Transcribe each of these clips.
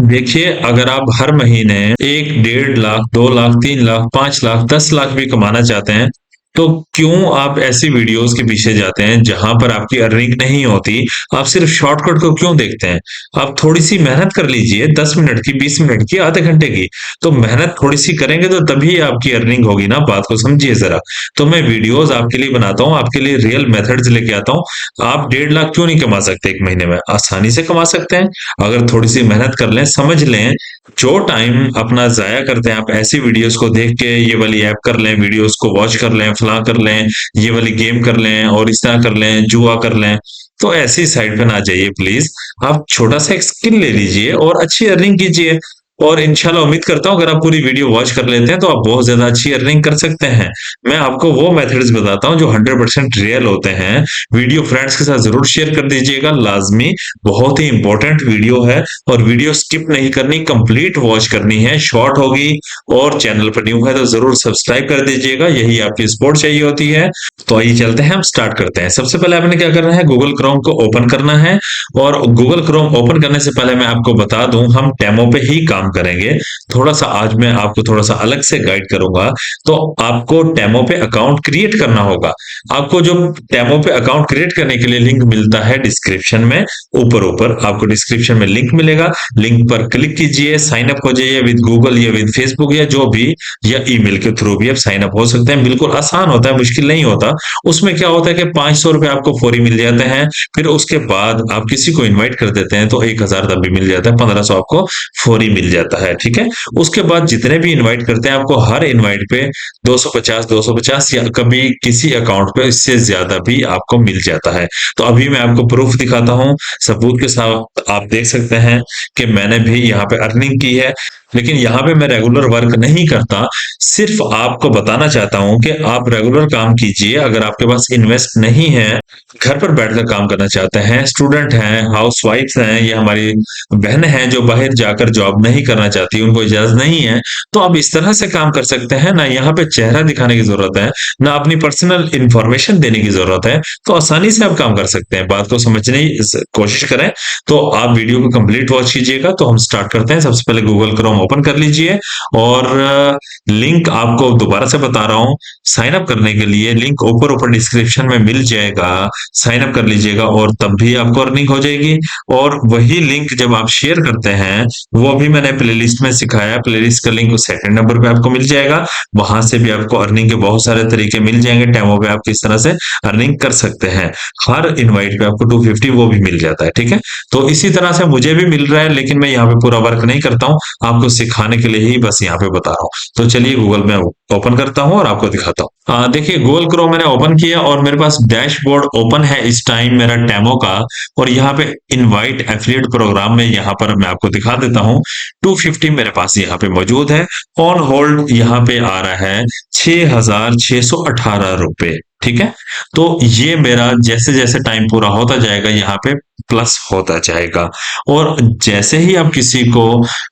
देखिए, अगर आप हर महीने 1, 1.5 लाख, 2 लाख, 3 लाख, 5 लाख, 10 लाख भी कमाना चाहते हैं, तो क्यों आप ऐसी वीडियोस के पीछे जाते हैं जहां पर आपकी अर्निंग नहीं होती? आप सिर्फ शॉर्टकट को क्यों देखते हैं? आप थोड़ी सी मेहनत कर लीजिए, 10 मिनट की, 20 मिनट की, आधे घंटे की। तो मेहनत थोड़ी सी करेंगे तो तभी आपकी अर्निंग होगी ना। बात को समझिए जरा। तो मैं वीडियोस आपके लिए बनाता हूँ, आपके लिए रियल मेथड्स लेके आता हूँ। आप 1.5 लाख क्यों नहीं कमा सकते एक महीने में? आसानी से कमा सकते हैं, अगर थोड़ी सी मेहनत कर लें, समझ लें। जो टाइम अपना जाया करते हैं आप ऐसी वीडियोस को देख के, ये वाली ऐप कर लें, वीडियोस को वॉच कर लें, फलां कर लें, ये वाली गेम कर लें और इस तरह कर लें, जुआ कर लें, तो ऐसी साइड पे ना जाइए प्लीज। आप छोटा सा एक स्किल ले लीजिए और अच्छी अर्निंग कीजिए। और इंशाल्लाह उम्मीद करता हूँ अगर आप पूरी वीडियो वॉच कर लेते हैं तो आप बहुत ज्यादा अच्छी अर्निंग कर सकते हैं। मैं आपको वो मेथड्स बताता हूँ जो 100% रियल होते हैं। वीडियो फ्रेंड्स के साथ जरूर शेयर कर दीजिएगा, लाजमी। बहुत ही इंपॉर्टेंट वीडियो है। और वीडियो स्किप नहीं करनी, कंप्लीट वॉच करनी है, शॉर्ट होगी। और चैनल पर न्यू है तो जरूर सब्सक्राइब कर दीजिएगा, यही आपकी सपोर्ट चाहिए होती है। तो आइए चलते हैं, हम स्टार्ट करते हैं। सबसे पहले आपने क्या करना है, गूगल क्रोम को ओपन करना है। और गूगल क्रोम ओपन करने से पहले मैं आपको बता दूं, हम डेमो पे ही काम करेंगे। थोड़ा सा आज मैं आपको थोड़ा सा अलग से गाइड करूंगा। तो आपको डेमो पे अकाउंट क्रिएट करना होगा। आपको जो डेमो पे अकाउंट क्रिएट करने के लिए लिंक मिलता है डिस्क्रिप्शन में, ऊपर ऊपर आपको डिस्क्रिप्शन में लिंक मिलेगा। लिंक पर क्लिक कीजिए, साइन अप हो जाइए विद गूगल या विद फेसबुक या जो भी, या ईमेल के थ्रू भी आप साइन अप हो सकते हैं। बिल्कुल आसान होता है, मुश्किल नहीं होता। उसमें क्या होता है कि 500 रुपए आपको फौरी मिल जाते हैं। फिर उसके बाद आप किसी को इन्वाइट कर देते हैं तो 1,000 तब भी मिल जाता है, 1500 आपको फौरी मिल जाता है। ठीक है। उसके बाद जितने भी इन्वाइट करते हैं आपको हर इन्वाइट पे 250 या कभी किसी अकाउंट पे इससे ज्यादा भी आपको मिल जाता है। तो अभी मैं आपको प्रूफ दिखाता हूँ, सबूत के साथ आप देख सकते हैं कि मैंने भी यहाँ पे अर्निंग की है। लेकिन यहाँ पे मैं रेगुलर वर्क नहीं करता, सिर्फ आपको बताना चाहता हूं कि आप रेगुलर काम कीजिए। अगर आपके पास इन्वेस्ट नहीं है, घर पर बैठकर काम करना चाहते हैं, स्टूडेंट हैं, हाउस वाइफ हैं, या हमारी बहन हैं जो बाहर जाकर जॉब नहीं करना चाहती, उनको इजाजत नहीं है, तो आप इस तरह से काम कर सकते हैं ना। यहाँ पे चेहरा दिखाने की जरूरत है, ना अपनी पर्सनल इंफॉर्मेशन देने की जरूरत है। तो आसानी से आप काम कर सकते हैं। बात को समझने की कोशिश करें। तो आप वीडियो को कंप्लीट वॉच कीजिएगा। तो हम स्टार्ट करते हैं। सबसे पहले गूगल क्रोम ओपन कर लीजिए और लिंक आपको दोबारा से बता रहा हूं, साइन अप करने के लिए लिंक ऊपर ऊपर डिस्क्रिप्शन में मिल जाएगा। साइन अप कर लीजिएगा और तब भी आपको अर्निंग हो जाएगी। और वही लिंक जब आप शेयर करते हैं, वो भी मैंने प्लेलिस्ट में सिखाया, प्लेलिस्ट का लिंक सेकंड नंबर पे आपको मिल जाएगा। वहां से भी आपको अर्निंग के बहुत सारे तरीके मिल जाएंगे। डेमो पे आप किस तरह से अर्निंग कर सकते हैं। हर इनवाइट पे आपको 250 वो भी मिल जाता है। ठीक है। तो इसी तरह से मुझे भी मिल रहा है, लेकिन मैं यहाँ पे पूरा वर्क नहीं करता हूँ, आपको सिखाने के लिए ही बस यहाँ पे बता रहा हूँ। तो चलिए गूगल में ओपन करता हूँ और आपको दिखाता हूँ। देखिए, गूगल क्रोम मैंने ओपन किया और मेरे पास डैशबोर्ड ओपन है इस टाइम मेरा डेमो का। और यहाँ पे इनवाइट एफिलिएट प्रोग्राम में यहाँ पर मैं आपको दिखा देता हूँ, 250 मेरे पास यहाँ पे मौजूद है। ऑन होल्ड यहाँ पे आ रहा है 6,618 रुपए। ठीक है। तो ये मेरा जैसे जैसे टाइम पूरा होता जाएगा यहाँ पे प्लस होता जाएगा। और जैसे ही आप किसी को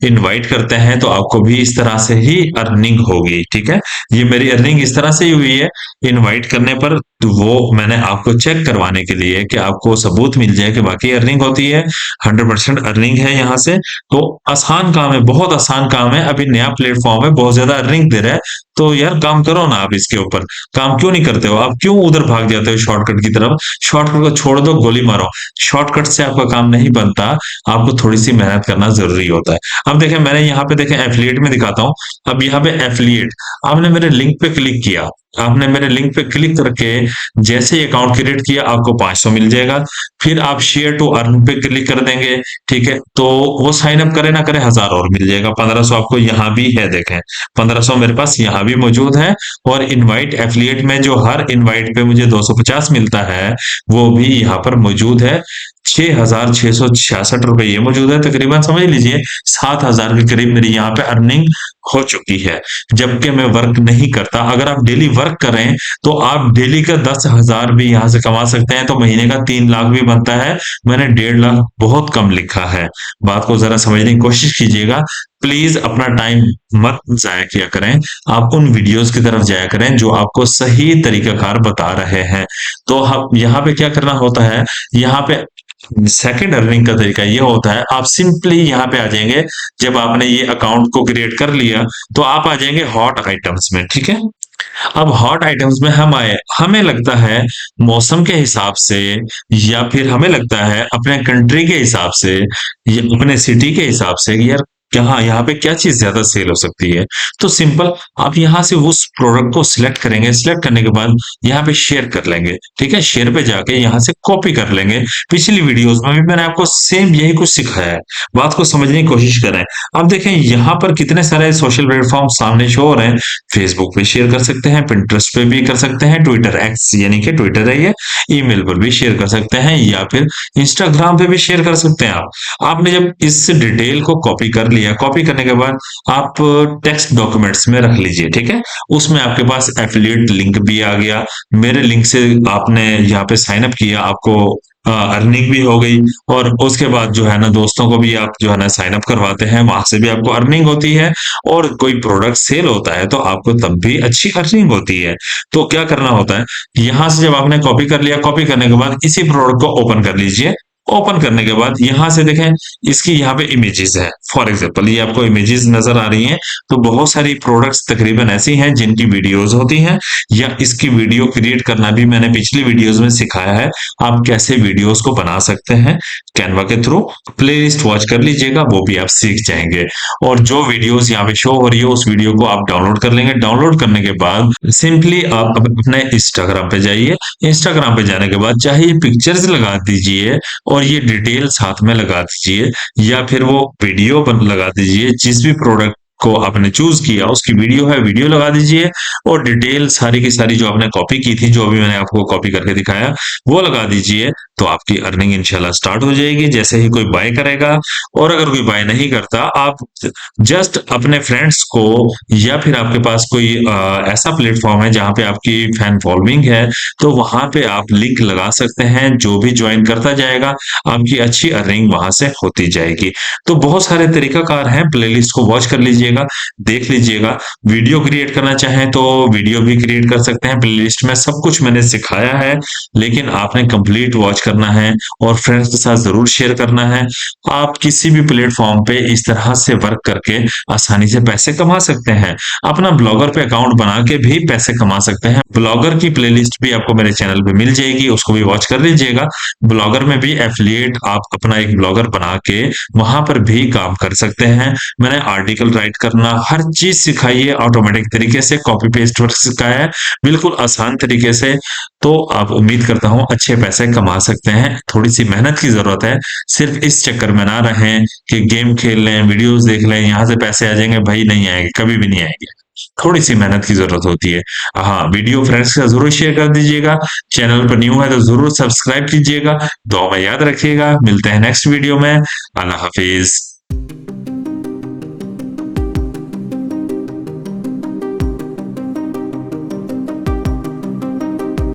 इनवाइट करते हैं तो आपको भी इस तरह से ही अर्निंग होगी। ठीक है। ये मेरी अर्निंग इस तरह से ही हुई है इनवाइट करने पर। तो वो मैंने आपको चेक करवाने के लिए कि आपको सबूत मिल जाए कि बाकी अर्निंग होती है। 100% अर्निंग है यहाँ से। तो आसान काम है, बहुत आसान काम है। अभी नया प्लेटफॉर्म है, बहुत ज्यादा अर्निंग दे रहा है। तो यार काम करो ना आप इसके ऊपर। काम क्यों नहीं करते हो? आप क्यों उधर भाग जाते हो शॉर्टकट की तरफ? शॉर्टकट को छोड़ दो, गोली मारो। शॉर्टकट से आपका काम नहीं बनता, आपको थोड़ी सी मेहनत करना जरूरी होता है। अब देखें, मैंने यहाँ पे देखें एफिलिएट में दिखाता हूँ। अब यहाँ पे एफिलिएट, आपने मेरे लिंक पे क्लिक किया, आपने मेरे लिंक पे क्लिक करके जैसे ही अकाउंट क्रिएट किया आपको 500 मिल जाएगा। फिर आप शेयर टू अर्न पे क्लिक कर देंगे। ठीक है। तो वो साइन अप करे ना करे 1,000 और मिल जाएगा। 1500 आपको यहाँ भी है, देखें 1500 मेरे पास यहाँ भी मौजूद है। और इनवाइट एफिलिएट में जो हर इनवाइट पे मुझे 250 मिलता है, वो भी यहाँ पर मौजूद है। 6,666 रुपए ये मौजूद है। तकरीबन समझ लीजिए 7,000 के करीब मेरी यहाँ पे अर्निंग हो चुकी है, जबकि मैं वर्क नहीं करता। अगर आप डेली वर्क करें तो आप डेली का 10,000 भी यहाँ से कमा सकते हैं, तो महीने का 3 लाख भी बनता है। मैंने 1.5 लाख बहुत कम लिखा है। बात को जरा समझने की कोशिश कीजिएगा। प्लीज अपना टाइम मत जाया किया करें। आप उन वीडियोस की तरफ जाया करें जो आपको सही तरीकाकार बता रहे हैं। तो हम यहाँ पे क्या करना होता है, यहाँ पे सेकंड अर्निंग का तरीका ये होता है, आप सिंपली यहाँ पे आ जाएंगे। जब आपने ये अकाउंट को क्रिएट कर लिया तो आप आ जाएंगे हॉट आइटम्स में, ठीक है। अब हॉट आइटम्स में हम आए, हमें लगता है मौसम के हिसाब से, या फिर हमें लगता है अपने कंट्री के हिसाब से, या अपने सिटी के हिसाब से कि यार कहाँ यहाँ पे क्या चीज ज्यादा सेल हो सकती है। तो सिंपल आप यहाँ से उस प्रोडक्ट को सिलेक्ट करेंगे, सिलेक्ट करने के बाद यहाँ पे शेयर कर लेंगे, ठीक है। शेयर पे जाके यहाँ से कॉपी कर लेंगे। पिछली वीडियोस में भी मैंने आपको सेम यही कुछ सिखाया है, बात को समझने की कोशिश करें। अब देखें यहाँ पर कितने सारे सोशल प्लेटफॉर्म सामने शो हो रहे हैं। फेसबुक पे शेयर कर सकते हैं, पिंटरेस्ट पे भी कर सकते हैं, ट्विटर एक्स यानी कि ट्विटर है ये, ईमेल पर भी शेयर कर सकते हैं, या फिर इंस्टाग्राम पे भी शेयर कर सकते हैं। आप आपने जब इस डिटेल को कॉपी कर लिया, कॉपी करने के बाद आप टेक्स्ट डॉक्यूमेंट्स में रख लीजिए, ठीक है। उसमें आपके पास एफिलिएट लिंक भी आ गया, मेरे लिंक से आपने यहाँ पे साइन अप किया, आपको अर्निंग भी हो गई। और उसके बाद जो है ना दोस्तों को भी आप जो है ना साइन अप करवाते हैं, वहां से भी आपको अर्निंग होती है। और कोई प्रोडक्ट सेल होता है तो आपको तब भी अच्छी अर्निंग होती है। तो क्या करना होता है, यहां से जब आपने कॉपी कर लिया, कॉपी करने के बाद इसी प्रोडक्ट को ओपन कर लीजिए। ओपन करने के बाद यहां से देखें, इसकी यहाँ पे इमेजेस है। फॉर एग्जांपल ये आपको इमेजेस नजर आ रही हैं। तो बहुत सारी प्रोडक्ट्स तकरीबन ऐसी हैं जिनकी वीडियोस होती हैं, या इसकी वीडियो क्रिएट करना भी मैंने पिछली वीडियोस में सिखाया है। आप कैसे वीडियोस को बना सकते हैं कैनवा के थ्रू। प्लेलिस्ट वॉच कर लीजिएगा, वो भी आप सीख जाएंगे। और जो वीडियोस यहाँ पे शो हो रही है उस वीडियो को आप डाउनलोड कर लेंगे। डाउनलोड करने के बाद सिंपली आप अपने इंस्टाग्राम पे जाइए। इंस्टाग्राम पे जाने के बाद चाहे ये पिक्चर्स लगा दीजिए और ये डिटेल साथ में लगा दीजिए, या फिर वो वीडियो लगा दीजिए। जिस भी प्रोडक्ट को आपने चूज किया उसकी वीडियो है, वीडियो लगा दीजिए। और डिटेल सारी की सारी जो आपने कॉपी की थी, जो अभी मैंने आपको कॉपी करके दिखाया, वो लगा दीजिए। तो आपकी अर्निंग इंशाल्लाह स्टार्ट हो जाएगी जैसे ही कोई बाय करेगा। और अगर कोई बाय नहीं करता, आप जस्ट अपने फ्रेंड्स को, या फिर आपके पास कोई ऐसा प्लेटफॉर्म है जहां पे आपकी फैन फॉलोइंग है, तो वहां पे आप लिंक लगा सकते हैं। जो भी ज्वाइन करता जाएगा आपकी अच्छी अर्निंग वहां से होती जाएगी। तो बहुत सारे तरीकाकार हैं, प्लेलिस्ट को वॉच कर लीजिएगा, देख लीजिएगा। वीडियो क्रिएट करना चाहें तो वीडियो भी क्रिएट कर सकते हैं। प्लेलिस्ट में सब कुछ मैंने सिखाया है, लेकिन आपने कंप्लीट वॉच करना है और फ्रेंड्स के साथ जरूर शेयर करना है। आप किसी भी प्लेटफॉर्म पे इस तरह से वर्क करके आसानी से पैसे कमा सकते हैं। अपना ब्लॉगर पे अकाउंट बना के भी पैसे कमा सकते हैं। ब्लॉगर की प्लेलिस्ट भी आपको मेरे चैनल पे मिल जाएगी, उसको भी वॉच कर लीजिएगा। ब्लॉगर में भी एफिलिएट आप अपना एक ब्लॉगर बना के वहां पर भी काम कर सकते हैं। मैंने आर्टिकल राइट करना, हर चीज सिखाई है ऑटोमेटिक तरीके से, कॉपी पेस्ट वर्क सिखाया है बिल्कुल आसान तरीके से। तो आप उम्मीद करता हूं अच्छे पैसे कमा सकते हैं। थोड़ी सी मेहनत की जरूरत है, सिर्फ इस चक्कर में ना रहें कि गेम खेल लें, वीडियोस देख लें, यहां से पैसे आ जाएंगे। भाई नहीं आएंगे, कभी भी नहीं आएंगे। थोड़ी सी मेहनत की जरूरत होती है। हाँ, वीडियो फ्रेंड्स के साथ जरूर शेयर कर दीजिएगा। चैनल पर न्यू है तो जरूर सब्सक्राइब कीजिएगा। दुआ में याद रखिएगा। मिलते हैं नेक्स्ट वीडियो में। अल्लाह हाफिज।